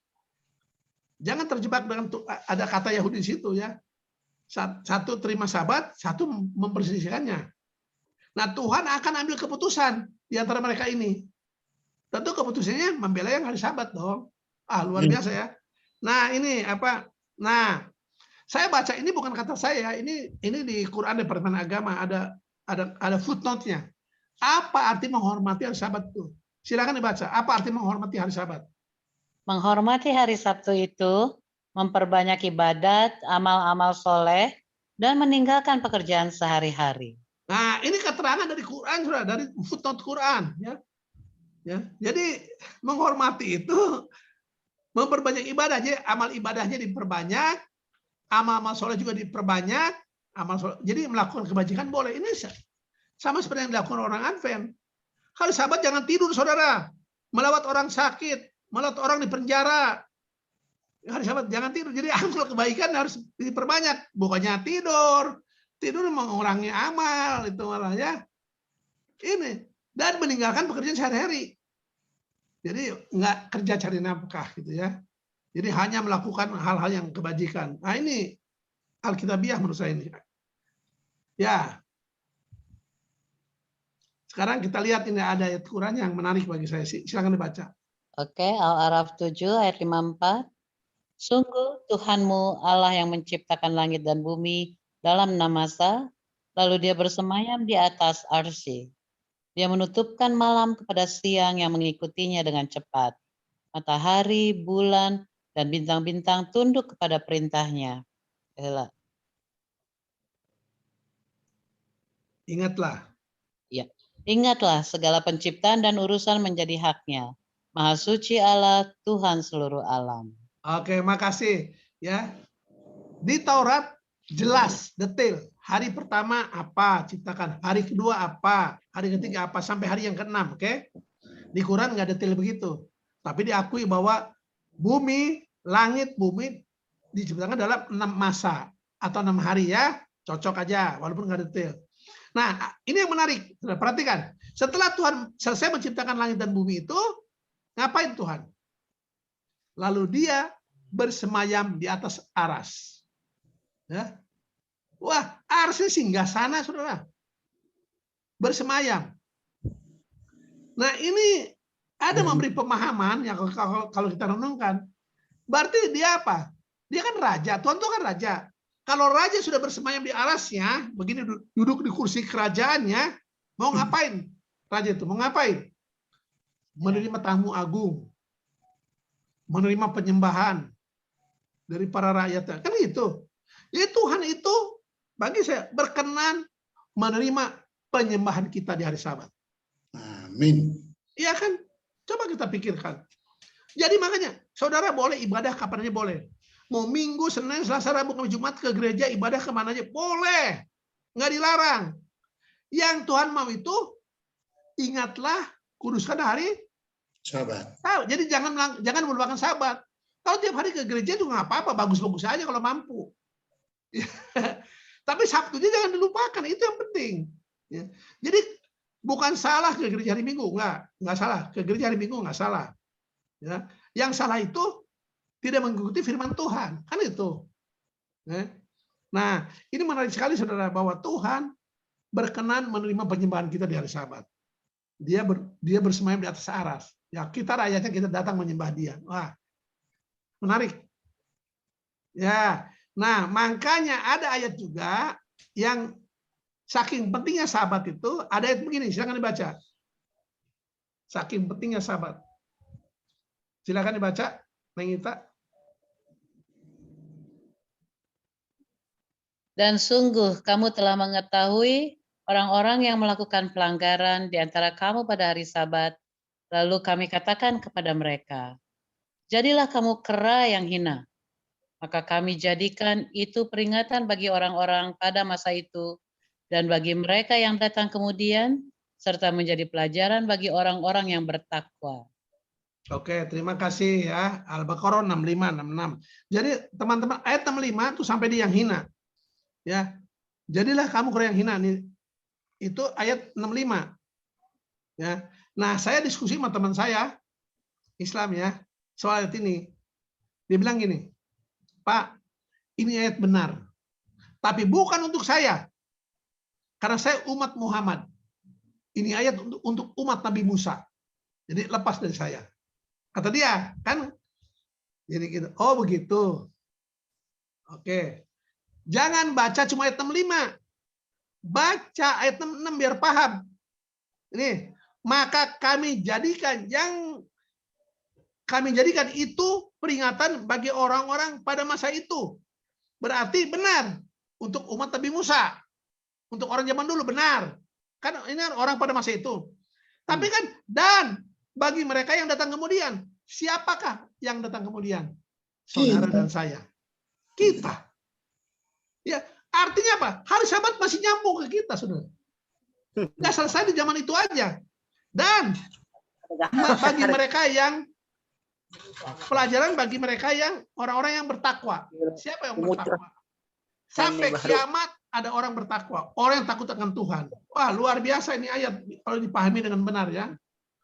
Jangan terjebak dengan ada kata Yahudi di situ ya. Satu terima Sabat, satu memperselisihkannya. Nah, Tuhan akan ambil keputusan di antara mereka ini. Tentu keputusannya membela yang hari Sabat dong. Luar biasa ya. Nah, ini apa? Nah, saya baca ini bukan kata saya, ini di Quran Departemen Agama ada footnote-nya. Apa arti menghormati hari Sabat itu? Silakan dibaca. Apa arti menghormati hari Sabat? Menghormati hari Sabtu itu memperbanyak ibadat, amal-amal soleh, dan meninggalkan pekerjaan sehari-hari. Nah, ini keterangan dari Quran, sudah dari footnote Quran, ya. Ya, jadi menghormati itu memperbanyak ibadah, jadi amal ibadahnya diperbanyak, amal-amal soleh juga diperbanyak, jadi melakukan kebajikan boleh. Ini Sama seperti yang dilakukan orang Advent. Hari Sabat jangan tidur, saudara. Melawat orang sakit, melawat orang di penjara. Hari Sabat jangan tidur. Jadi amal kebaikan harus diperbanyak. Bukannya tidur. Tidur mengurangi amal. Itu malah ya. Ini. Dan meninggalkan pekerjaan sehari-hari. Jadi nggak kerja cari nafkah gitu ya. Jadi hanya melakukan hal-hal yang kebajikan. Nah ini Alkitabiah menurut saya ini. Ya. Sekarang kita lihat ini ada ayat Quran yang menarik bagi saya. Silakan dibaca. Oke, Al-A'raf 7 ayat 54. Sungguh Tuhanmu Allah yang menciptakan langit dan bumi dalam 6 masa, lalu dia bersemayam di atas arsy. Dia menutupkan malam kepada siang yang mengikutinya dengan cepat. Matahari, bulan, dan bintang-bintang tunduk kepada perintahnya. Ingatlah. Ya. Ingatlah segala penciptaan dan urusan menjadi haknya. Maha suci Allah, Tuhan seluruh alam. Oke, makasih. Ya, di Taurat jelas, detail. Hari pertama apa ciptakan, hari kedua apa, hari ketiga apa, sampai hari yang ke-6. Oke, di Quran nggak detail begitu. Tapi diakui bahwa bumi, langit, bumi diciptakan dalam 6 masa atau 6 hari ya. Cocok aja, walaupun nggak detail. Nah, ini yang menarik. Perhatikan. Setelah Tuhan selesai menciptakan langit dan bumi itu, ngapain Tuhan? Lalu dia bersemayam di atas aras. Ya. Wah, arsnya singgah sana, saudara. Bersemayam. Nah, ini ada memberi pemahaman yang kalau kita renungkan. Berarti dia apa? Dia kan raja. Tuhan itu kan raja. Kalau raja sudah bersemayam di arasnya, begini duduk di kursi kerajaannya, mau ngapain? Raja itu mau ngapain? Menerima tamu agung. Menerima penyembahan dari para rakyatnya. Kan gitu. Jadi Tuhan itu bagi saya berkenan menerima penyembahan kita di hari Sabat. Amin. Iya kan? Coba kita pikirkan. Jadi makanya, saudara boleh ibadah kapan aja boleh. Mau Minggu, Senin, Selasa, Rabu, Kamis, Jumat ke gereja ibadah kemana aja boleh, nggak dilarang. Yang Tuhan mau itu ingatlah kuduskan hari Sabat. Jadi jangan melupakan Sabat. Kalau tiap hari ke gereja juga nggak apa-apa, bagus-bagus aja kalau mampu. Tapi Sabtunya jangan dilupakan, itu yang penting. Jadi bukan salah ke gereja hari Minggu, nggak salah. Ke gereja hari Minggu nggak salah. Ya. Yang salah itu tidak mengikuti firman Tuhan, kan itu. Nah, ini menarik sekali saudara bahwa Tuhan berkenan menerima penyembahan kita di hari Sabat. Dia bersemayam di atas aras. Ya, kita rakyatnya kita datang menyembah Dia. Wah, menarik. Ya, nah makanya ada ayat juga yang saking pentingnya Sabat itu ada ayat begini, silakan dibaca. Saking pentingnya Sabat. Silakan dibaca, Neng Ita. Dan sungguh kamu telah mengetahui orang-orang yang melakukan pelanggaran di antara kamu pada hari Sabat, lalu kami katakan kepada mereka, jadilah kamu kera yang hina. Maka kami jadikan itu peringatan bagi orang-orang pada masa itu, dan bagi mereka yang datang kemudian, serta menjadi pelajaran bagi orang-orang yang bertakwa. Oke, terima kasih ya. Al-Baqarah 65, 66. Jadi teman-teman, ayat 65 itu sampai di yang hina. Ya, jadilah kamu kera yang hina. Itu ayat 65. Ya. Nah, saya diskusi sama teman saya Islam ya soal ayat ini. Dia bilang gini, Pak, ini ayat benar, tapi bukan untuk saya, karena saya umat Muhammad. Ini ayat untuk umat Nabi Musa. Jadi lepas dari saya. Kata dia, kan? Jadi gitu. Oh begitu. Oke. Jangan baca cuma ayat 65. Baca ayat 66 biar paham. Ini, maka kami jadikan itu peringatan bagi orang-orang pada masa itu. Berarti benar untuk umat Nabi Musa. Untuk orang zaman dulu benar. Kan ini orang pada masa itu. Tapi kan dan bagi mereka yang datang kemudian, siapakah yang datang kemudian? Saudara dan saya. Kita. Ya, artinya apa? Hari Sabat masih nyambung ke kita, Saudara. Nggak selesai di zaman itu aja. Dan bagi mereka yang pelajaran bagi mereka yang orang-orang yang bertakwa. Siapa yang bertakwa? Sampai kiamat ada orang bertakwa, orang yang takut akan Tuhan. Wah, luar biasa ini ayat kalau dipahami dengan benar ya.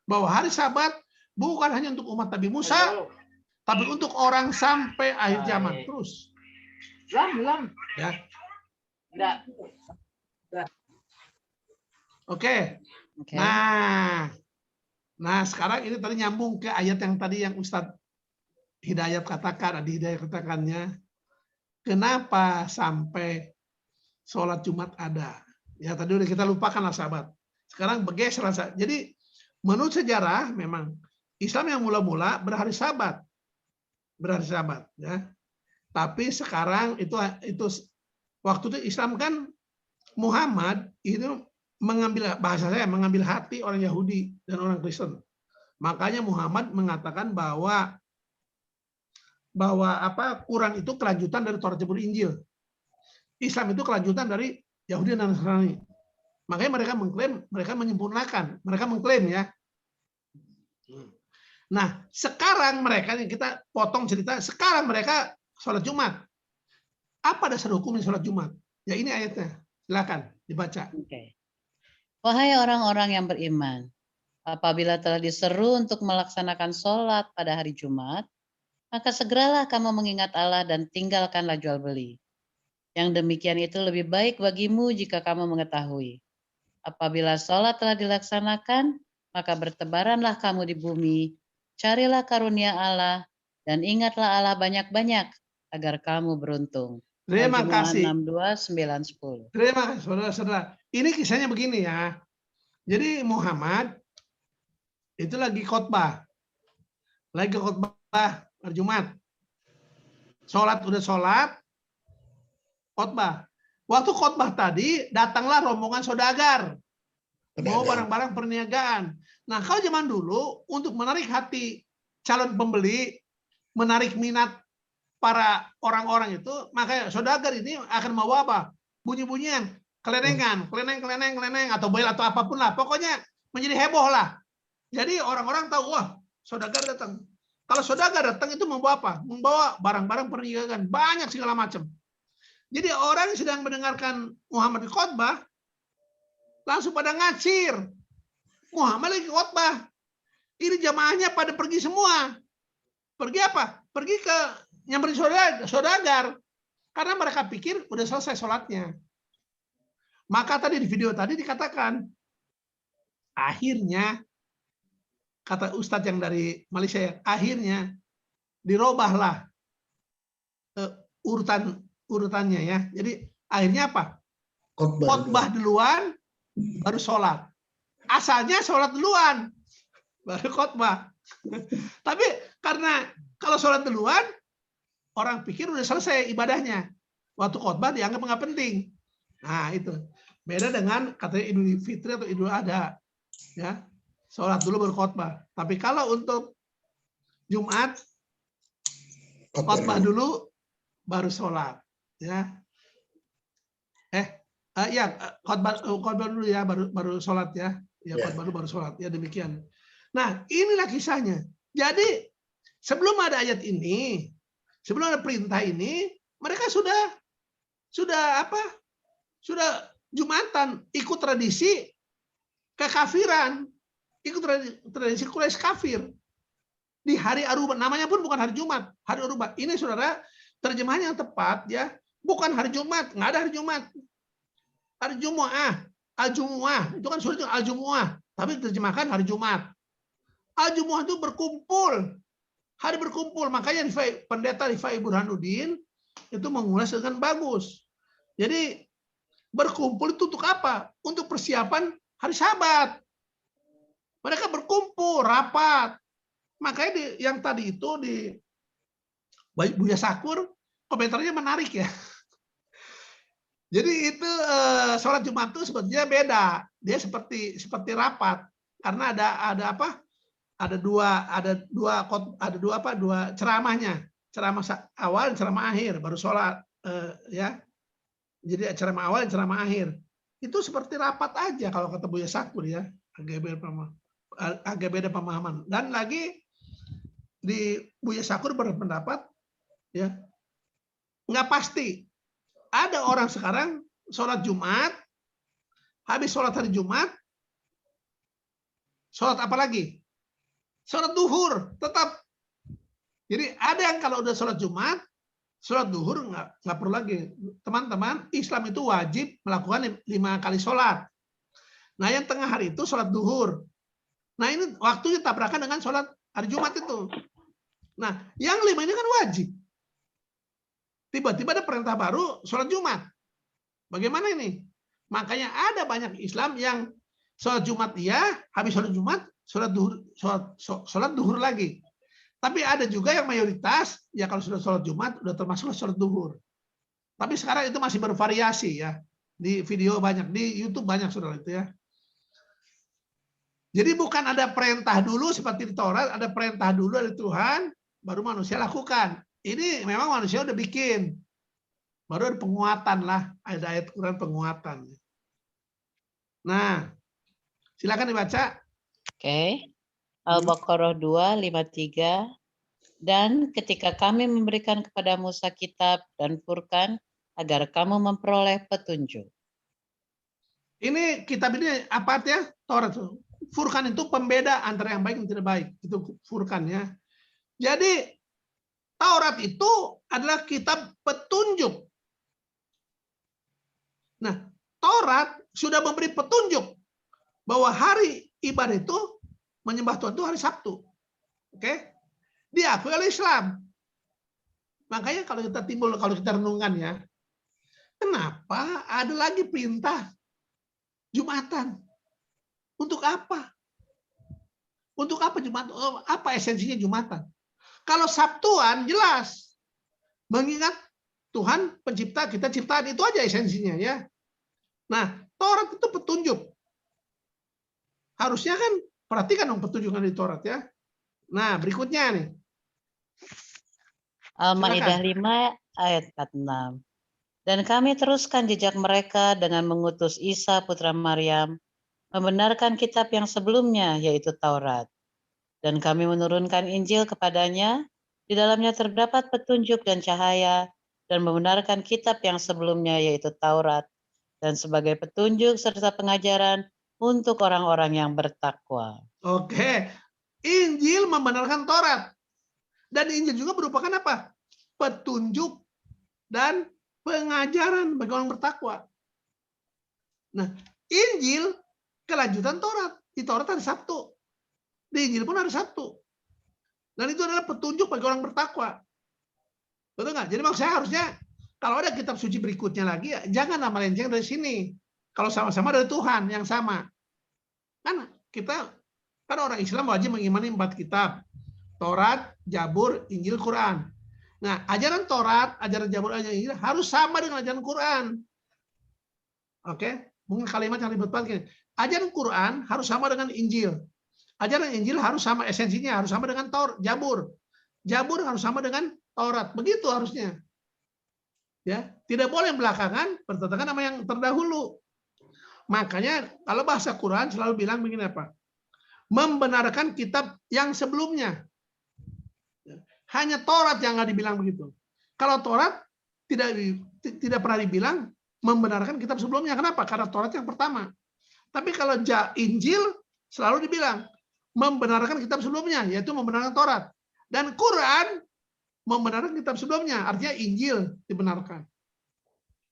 Bahwa hari Sabat bukan hanya untuk umat Nabi Musa, tapi untuk orang sampai akhir zaman. Terus. Ya. Oke. Nah, sekarang ini tadi nyambung ke ayat yang tadi yang Ustadz Hidayat katakannya. Kenapa sampai sholat Jumat ada? Ya tadi udah kita lupakanlah sahabat. Sekarang bergeser. Jadi menurut sejarah memang Islam yang mula-mula berhari Sabat, ya. Tapi sekarang itu waktu itu Islam kan Muhammad itu mengambil hati orang Yahudi dan orang Kristen. Makanya Muhammad mengatakan bahwa Quran itu kelanjutan dari Taurat Zabur Injil. Islam itu kelanjutan dari Yahudi dan Nasrani. Makanya mereka mengklaim, mereka menyempurnakan, mereka mengklaim ya. Nah, sekarang mereka, kita potong cerita, sekarang mereka sholat Jumat. Apa dasar hukumnya sholat Jumat? Ya ini ayatnya, silakan dibaca. Wahai orang-orang yang beriman, apabila telah diseru untuk melaksanakan sholat pada hari Jumat, maka segeralah kamu mengingat Allah dan tinggalkanlah jual beli. Yang demikian itu lebih baik bagimu jika kamu mengetahui. Apabila sholat telah dilaksanakan, maka bertebaranlah kamu di bumi, carilah karunia Allah, dan ingatlah Allah banyak-banyak agar kamu beruntung. Terima kasih. 62, 9, 10. Terima kasih, saudara-saudara. Ini kisahnya begini ya. Jadi Muhammad itu lagi khotbah hari Jumat. Udah sholat, khotbah. Waktu khotbah tadi datanglah rombongan saudagar, mau barang-barang perniagaan. Nah, kalau zaman dulu untuk menarik hati calon pembeli, menarik minat para orang-orang itu, maka saudagar ini akan membawa apa? Bunyi-bunyian, kelenengan, keleneng atau bel atau apapun lah. Pokoknya menjadi heboh lah. Jadi orang-orang tahu, wah, saudagar datang. Kalau saudagar datang itu membawa apa? Membawa barang-barang perniagaan, banyak segala macam. Jadi orang yang sedang mendengarkan Muhammad di khotbah langsung pada ngacir. Muhammad lagi khotbah. Ini jamaahnya pada pergi semua. Pergi apa? Pergi ke nyamperin saudagar. Karena mereka pikir udah selesai sholatnya. Maka tadi di video tadi dikatakan, akhirnya kata Ustadz yang dari Malaysia, akhirnya dirobahlah urutannya ya. Jadi akhirnya apa? Khotbah duluan, baru sholat. Asalnya sholat duluan, baru khotbah. Tapi karena kalau sholat duluan, orang pikir udah selesai ibadahnya. Waktu khotbah dianggap nggak penting. Nah itu beda dengan katanya Idul Fitri atau Idul Adha, ya. Sholat dulu baru khotbah. Tapi kalau untuk Jumat, khotbah dulu baru sholat, ya. Khotbah dulu ya, baru sholat ya. Ya, khotbah dulu baru sholat. Ya demikian. Nah, inilah kisahnya. Jadi sebelum ada ayat ini, sebelum ada perintah ini, mereka sudah Jumatan, ikut tradisi kekafiran. Ikut tradisi Quraisy kafir. Di hari Aruba, namanya pun bukan hari Jumat, hari Aruba. Ini saudara, terjemahan yang tepat ya, bukan hari Jumat, nggak ada hari Jumat. Hari Jumu'ah, Al-Jumu'ah, itu kan surat Al-Jumu'ah, tapi diterjemahkan hari Jumat. Al-Jumu'ah itu berkumpul, hari berkumpul. Makanya pendeta Rifai Burhanuddin itu mengulas dengan bagus. Jadi berkumpul itu untuk apa? Untuk persiapan hari Sabat. Mereka berkumpul, rapat. Makanya yang tadi itu di Buya Sakur, komentarnya menarik ya. Jadi itu sholat Jumat itu sebetulnya beda. Dia seperti rapat. Karena ada dua ceramahnya. Ceramah awal dan ceramah akhir, baru sholat ya. Jadi ceramah awal dan ceramah akhir. itu seperti rapat aja kalau kata Buya Sakur ya, agak beda pemahaman. Dan lagi di Buya Sakur berpendapat ya nggak pasti. Ada orang sekarang sholat Jumat, habis sholat hari Jumat, sholat apa lagi? Sholat duhur tetap. Jadi ada yang kalau udah sholat Jumat, sholat duhur nggak perlu lagi. Teman-teman, Islam itu wajib melakukan 5 kali sholat. Nah yang tengah hari itu sholat duhur. Nah ini waktunya tabrakan dengan sholat hari Jumat itu. Nah yang 5 ini kan wajib. Tiba-tiba ada perintah baru sholat Jumat. Bagaimana ini? Makanya ada banyak Islam yang sholat Jumat dia, habis sholat Jumat, sholat duhur lagi. Tapi ada juga yang mayoritas, ya kalau sudah sholat Jumat, udah termasuk sholat duhur. Tapi sekarang itu masih bervariasi ya. Di video banyak, di YouTube banyak saudara itu ya. Jadi bukan ada perintah dulu seperti di Taurat, ada perintah dulu dari Tuhan, baru manusia lakukan. Ini memang manusia udah bikin. Baru ada penguatan lah, ada ayat Quran penguatan. Nah, silakan dibaca. Oke. Al-Baqarah 2:53. Dan ketika kami memberikan kepada Musa kitab dan Furqan agar kamu memperoleh petunjuk. Ini kitab ini apa artinya? Taurat. Furqan itu pembeda antara yang baik dan tidak baik. Itu Furqan ya. Jadi Taurat itu adalah kitab petunjuk. Nah, Taurat sudah memberi petunjuk bahwa hari ibadah itu menyembah Tuhan itu hari Sabtu. Oke? Diakui oleh Islam. Makanya kalau kita renungkan ya, kenapa ada lagi perintah Jumatan? Untuk apa? Untuk apa Jumatan? Apa esensinya Jumatan? Kalau Sabtuan jelas mengingat Tuhan pencipta kita ciptaan, itu aja esensinya ya. Nah, Taurat itu petunjuk. Harusnya kan perhatikan dong petunjukan di Taurat ya. Nah, berikutnya nih. Al-Maidah 5 ayat 46. Dan kami teruskan jejak mereka dengan mengutus Isa putra Maryam membenarkan kitab yang sebelumnya yaitu Taurat. Dan kami menurunkan Injil kepadanya, di dalamnya terdapat petunjuk dan cahaya, dan membenarkan kitab yang sebelumnya yaitu Taurat, dan sebagai petunjuk serta pengajaran untuk orang-orang yang bertakwa. Oke, Injil membenarkan Taurat. Dan Injil juga merupakan apa? Petunjuk dan pengajaran bagi orang bertakwa. Nah, Injil kelanjutan Taurat. Di Taurat hari Sabtu. Di Injil pun hari Sabtu. Dan itu adalah petunjuk bagi orang bertakwa. Betul nggak? Jadi maksud saya harusnya kalau ada kitab suci berikutnya lagi, ya, jangan nama lenceng dari sini. Kalau sama-sama dari Tuhan yang sama. Kan kita kan orang Islam wajib mengimani 4 kitab. Taurat, Jabur, Injil, Quran. Nah, ajaran Taurat, ajaran Jabur, ajaran Injil harus sama dengan ajaran Quran. Oke? Mungkin kalimat yang ribet banget. Ajaran Quran harus sama dengan Injil. Ajaran Injil harus sama esensinya, harus sama dengan Jabur. Jabur harus sama dengan Taurat. Begitu harusnya. Ya, tidak boleh belakangan bertentangan sama yang terdahulu. Makanya kalau bahasa Quran selalu bilang begini apa? Membenarkan kitab yang sebelumnya. Hanya Taurat yang nggak dibilang begitu. Kalau Taurat tidak pernah dibilang membenarkan kitab sebelumnya. Kenapa? Karena Taurat yang pertama. Tapi kalau Injil selalu dibilang membenarkan kitab sebelumnya, yaitu membenarkan Taurat. Dan Quran membenarkan kitab sebelumnya, artinya Injil dibenarkan.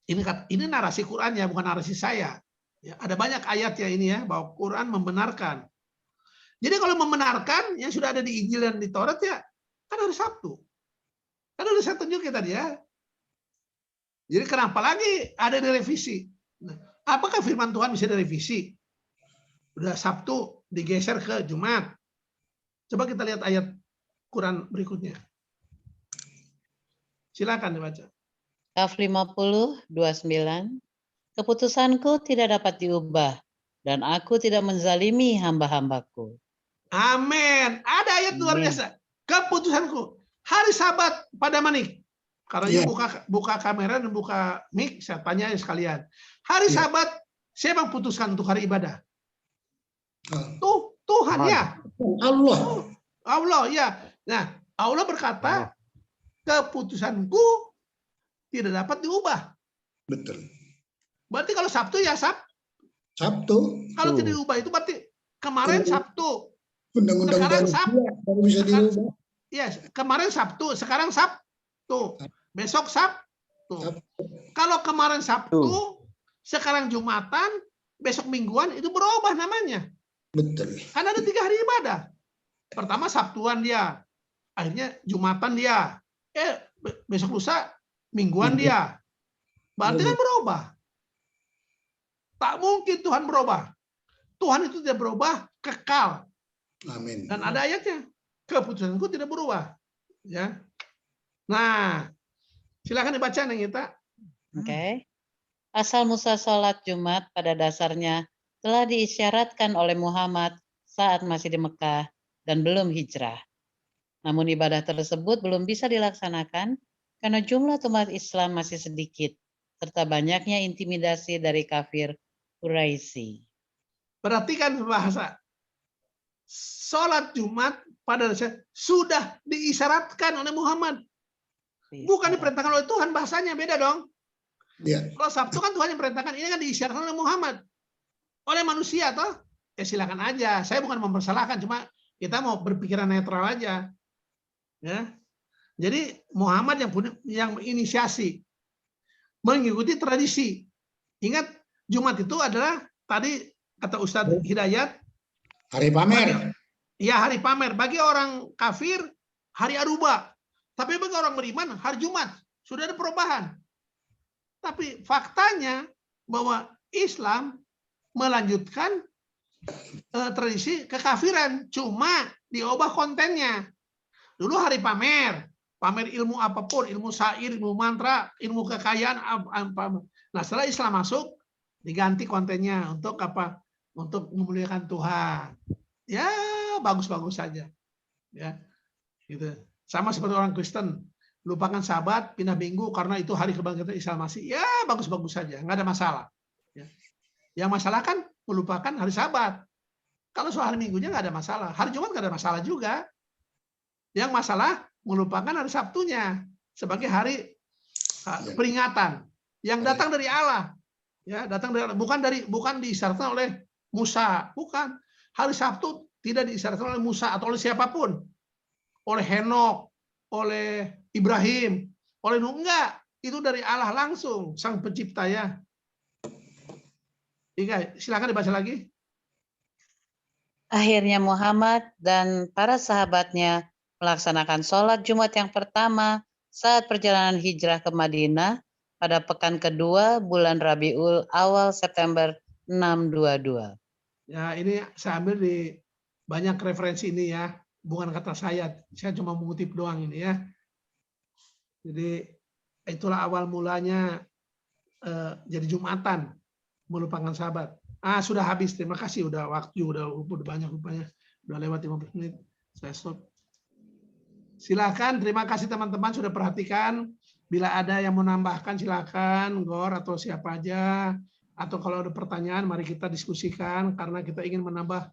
Ini narasi Quran ya, bukan narasi saya. Ya, ada banyak ayat ya ini ya, bahwa Quran membenarkan. Jadi kalau membenarkan yang sudah ada di Injil dan di Taurat ya, kan hari Sabtu. Kan udah saya tunjukin tadi ya. Jadi kenapa lagi ada direvisi? Nah, apakah firman Tuhan bisa direvisi? Udah Sabtu digeser ke Jumat. Coba kita lihat ayat Quran berikutnya. Silakan dibaca. Kaf 50, 29. Keputusanku tidak dapat diubah, dan aku tidak menzalimi hamba-hambaku. Amin. Ada ayat luar biasa. Keputusanku. Hari Sabat pada manik. Karena buka kamera dan buka mic, saya tanya sekalian. Hari Sabat Siapa yang putuskan untuk hari ibadah? Ah, Tuhan ya. Allah. Allah ya. Nah, Allah berkata, keputusanku tidak dapat diubah. Betul. Berarti kalau Sabtu ya Sabtu. Kalau tidak diubah itu berarti kemarin Sabtu. Undang-undang Sekarang baru baru bisa diubah. Iya, kemarin Sabtu, sekarang Sabtu. Besok Sabtu. Kalau kemarin Sabtu, sekarang Jumatan, besok Mingguan, itu berubah namanya. Betul. Karena ada 3 hari ibadah. Pertama Sabtuan dia, akhirnya Jumatan dia, besok lusa Mingguan dia. Berarti kan berubah. Tak mungkin Tuhan berubah. Tuhan itu tidak berubah, kekal. Amin. Dan ada ayatnya, keputusanku tidak berubah. Ya. Nah, silakan dibaca nih kita. Oke. Asal Musa sholat Jumat pada dasarnya telah diisyaratkan oleh Muhammad saat masih di Mekah dan belum hijrah. Namun ibadah tersebut belum bisa dilaksanakan karena jumlah umat Islam masih sedikit, serta banyaknya intimidasi dari kafir Quraisy. Perhatikan bahasa. Sholat Jumat pada dasarnya sudah diisyaratkan oleh Muhammad. Bukan diperintahkan oleh Tuhan, bahasanya beda dong. Ya. Kalau Sabtu kan Tuhan yang perintahkan, ini kan diisyaratkan oleh Muhammad. Oleh manusia toh? Ya silakan aja. Saya bukan mempersalahkan, cuma kita mau berpikiran netral aja. Ya. Jadi Muhammad yang inisiasi mengikuti tradisi. Ingat, Jumat itu adalah tadi kata Ustadz Hidayat, Hari pamer. ya hari pamer. Bagi orang kafir hari Aruba. Tapi bagi orang beriman hari Jumat. Sudah ada perubahan. Tapi faktanya bahwa Islam melanjutkan tradisi kekafiran, cuma diubah kontennya. Dulu hari pamer, pamer ilmu apapun, ilmu syair, ilmu mantra, ilmu kekayaan. Nah, setelah Islam masuk, diganti kontennya untuk apa? Untuk memuliakan Tuhan. Ya, bagus-bagus saja. Ya, gitu. Sama seperti orang Kristen, lupakan Sabat, pindah Minggu karena itu hari kebangkitan Isa Masih. Ya, bagus-bagus saja, nggak ada masalah. Ya. Yang masalah kan melupakan hari Sabat. Kalau soal hari Minggunya nggak ada masalah. Hari Jumat nggak ada masalah juga. Yang masalah melupakan hari Sabtunya sebagai hari peringatan yang datang dari Allah. Ya, datang dari Allah. Bukan diisyaratkan oleh Musa, bukan. Hari Sabtu tidak diisyaratkan oleh Musa atau oleh siapapun. Oleh Henok, oleh Ibrahim, oleh Nuh, enggak. Itu dari Allah langsung, sang pencipta ya. Silakan dibaca lagi. Akhirnya Muhammad dan para sahabatnya melaksanakan sholat Jumat yang pertama saat perjalanan hijrah ke Madinah pada pekan kedua bulan Rabiul Awal September 622. Ya, ini saya ambil di banyak referensi ini ya, bukan kata saya cuma mengutip doang ini ya. Jadi itulah awal mulanya jadi Jumatan, melupakan Sabat. Sudah habis, terima kasih, udah waktu, udah banyak rupanya, udah lewat 15 menit, saya stop. Silakan, terima kasih teman-teman sudah perhatikan. Bila ada yang mau nambahkan silakan, Gor atau siapa aja. Atau kalau ada pertanyaan, mari kita diskusikan karena kita ingin menambah